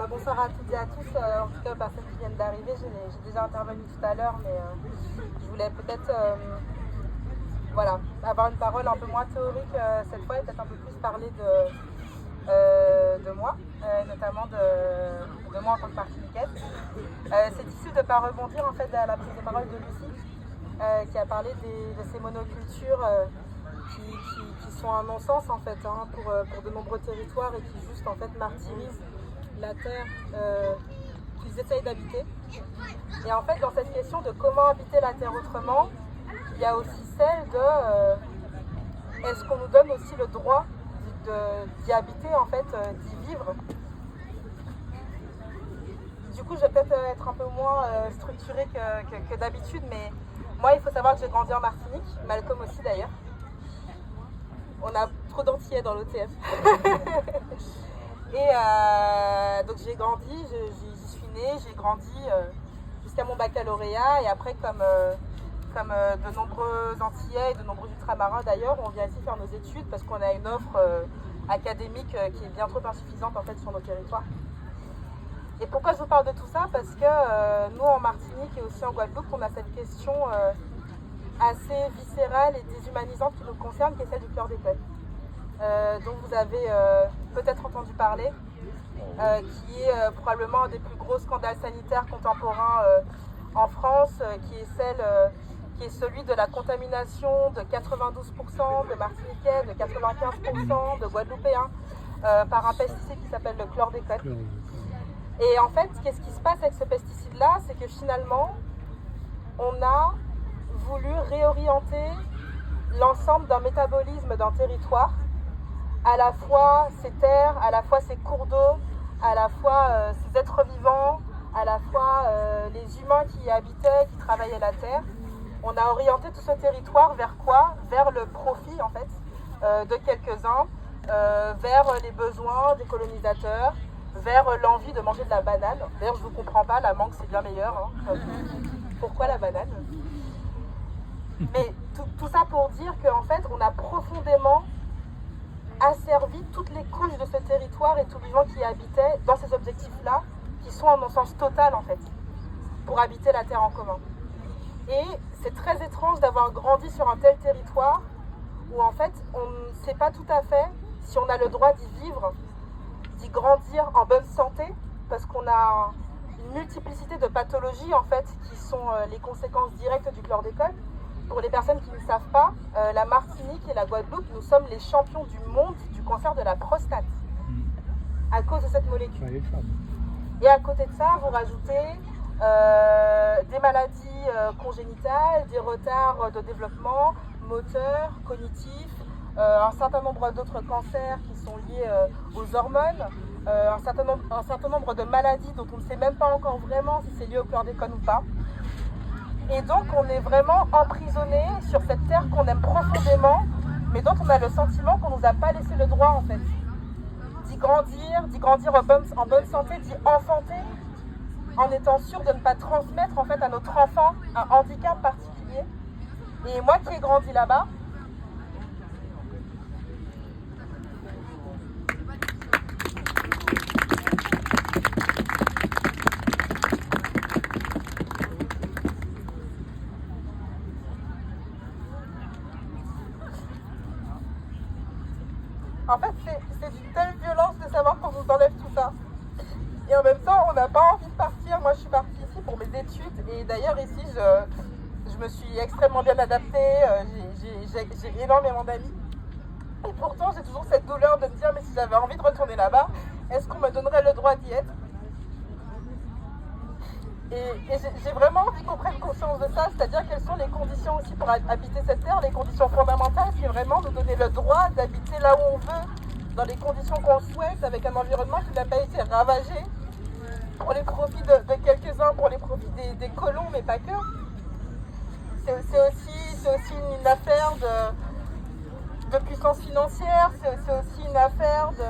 Bonsoir à toutes et à tous, en tout cas aux personnes qui viennent d'arriver. J'ai déjà intervenu tout à l'heure, mais je voulais peut-être avoir une parole un peu moins théorique cette fois et peut-être un peu plus parler de moi, notamment de moi en tant que martiniquaise. C'est issu de ne pas rebondir en fait à la prise de parole de Lucie, qui a parlé de ces monocultures qui sont un non-sens en fait pour de nombreux territoires et qui juste en fait martyrisent la terre qu'ils essayent d'habiter. Et en fait dans cette question de comment habiter la terre autrement, il y a aussi celle de est-ce qu'on nous donne aussi le droit d'y habiter en fait, d'y vivre. Du coup je vais peut-être être un peu moins structurée que d'habitude, mais moi il faut savoir que j'ai grandi en Martinique, Malcolm aussi d'ailleurs. On a trop d'Antillais dans l'OTF. Et donc j'ai grandi, j'y suis née, j'ai grandi jusqu'à mon baccalauréat. Et après, comme de nombreux Antillais et de nombreux ultramarins d'ailleurs, on vient ici faire nos études parce qu'on a une offre académique qui est bien trop insuffisante en fait sur nos territoires. Et pourquoi je vous parle de tout ça? Parce que nous en Martinique et aussi en Guadeloupe, on a cette question assez viscérale et déshumanisante qui nous concerne, qui est celle du chlordécone, dont vous avez peut-être entendu parler, qui est probablement un des plus gros scandales sanitaires contemporains en France, qui est celui de la contamination de 92% de Martiniquais, de 95% de Guadeloupéens par un pesticide qui s'appelle le chlordécone. Et en fait, qu'est-ce qui se passe avec ce pesticide-là? C'est que finalement, on a voulu réorienter l'ensemble d'un métabolisme d'un territoire, à la fois ses terres, à la fois ses cours d'eau, à la fois ses êtres vivants, à la fois les humains qui y habitaient, qui travaillaient la terre. On a orienté tout ce territoire vers quoi? Vers le profit en fait de quelques-uns, vers les besoins des colonisateurs, vers l'envie de manger de la banane. D'ailleurs je ne vous comprends pas, la mangue c'est bien meilleur. Pourquoi la banane? Mais tout ça pour dire qu'en fait, on a profondément asservi toutes les couches de ce territoire et tout vivant qui y habitait dans ces objectifs-là, qui sont en non-sens total en fait, pour habiter la terre en commun. Et c'est très étrange d'avoir grandi sur un tel territoire où en fait, on ne sait pas tout à fait si on a le droit d'y vivre, d'y grandir en bonne santé, parce qu'on a une multiplicité de pathologies en fait, qui sont les conséquences directes du chlordécone. Pour les personnes qui ne savent pas, la Martinique et la Guadeloupe, nous sommes les champions du monde du cancer de la prostate à cause de cette molécule. Et à côté de ça, vous rajoutez des maladies congénitales, des retards de développement moteur, cognitif, un certain nombre d'autres cancers qui sont liés aux hormones, un certain nombre de maladies dont on ne sait même pas encore vraiment si c'est lié au chlordécone ou pas. Et donc on est vraiment emprisonné sur cette terre qu'on aime profondément, mais dont on a le sentiment qu'on ne nous a pas laissé le droit en fait d'y grandir en bonne santé, d'y enfanter, en étant sûr de ne pas transmettre en fait à notre enfant un handicap particulier. Et moi qui ai grandi là-bas, en fait, c'est d'une telle violence de savoir qu'on nous enlève tout ça. Et en même temps, on n'a pas envie de partir. Moi, je suis partie ici pour mes études. Et d'ailleurs, ici, je me suis extrêmement bien adaptée. J'ai énormément d'amis. Et pourtant, j'ai toujours cette douleur de me dire, mais si j'avais envie de retourner là-bas, est-ce qu'on me donnerait le droit d'y être? Et j'ai vraiment envie qu'on prenne conscience de ça, c'est-à-dire quelles sont les conditions aussi pour habiter cette terre, les conditions fondamentales, qui est vraiment nous donner le droit d'habiter là où on veut, dans les conditions qu'on souhaite, avec un environnement qui n'a pas été ravagé pour les profits de quelques-uns, pour les profits des colons, mais pas que. C'est aussi une affaire de puissance financière, c'est aussi une affaire de...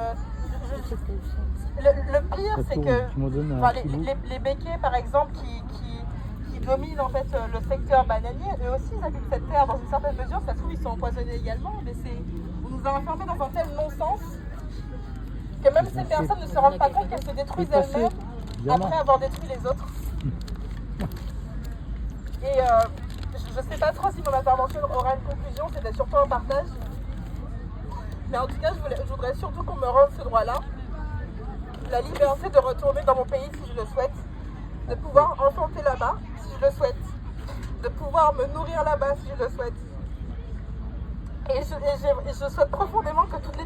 Le pire, c'est que les béquets, par exemple, qui dominent en fait le secteur bananier, eux aussi ils habitent cette terre dans une certaine mesure. Ça se trouve, ils sont empoisonnés également, mais on nous a enfermés dans un tel non-sens comme ces personnes ne se rendent pas compte qu'elles se détruisent elles-mêmes après avoir détruit les autres. Et je ne sais pas trop si mon intervention aura une conclusion, c'était surtout un partage. Mais en tout cas, je voudrais surtout qu'on me rende ce droit-là. La liberté de retourner dans mon pays si je le souhaite, de pouvoir enfanter là-bas si je le souhaite, de pouvoir me nourrir là-bas si je le souhaite. Et je souhaite profondément que toutes les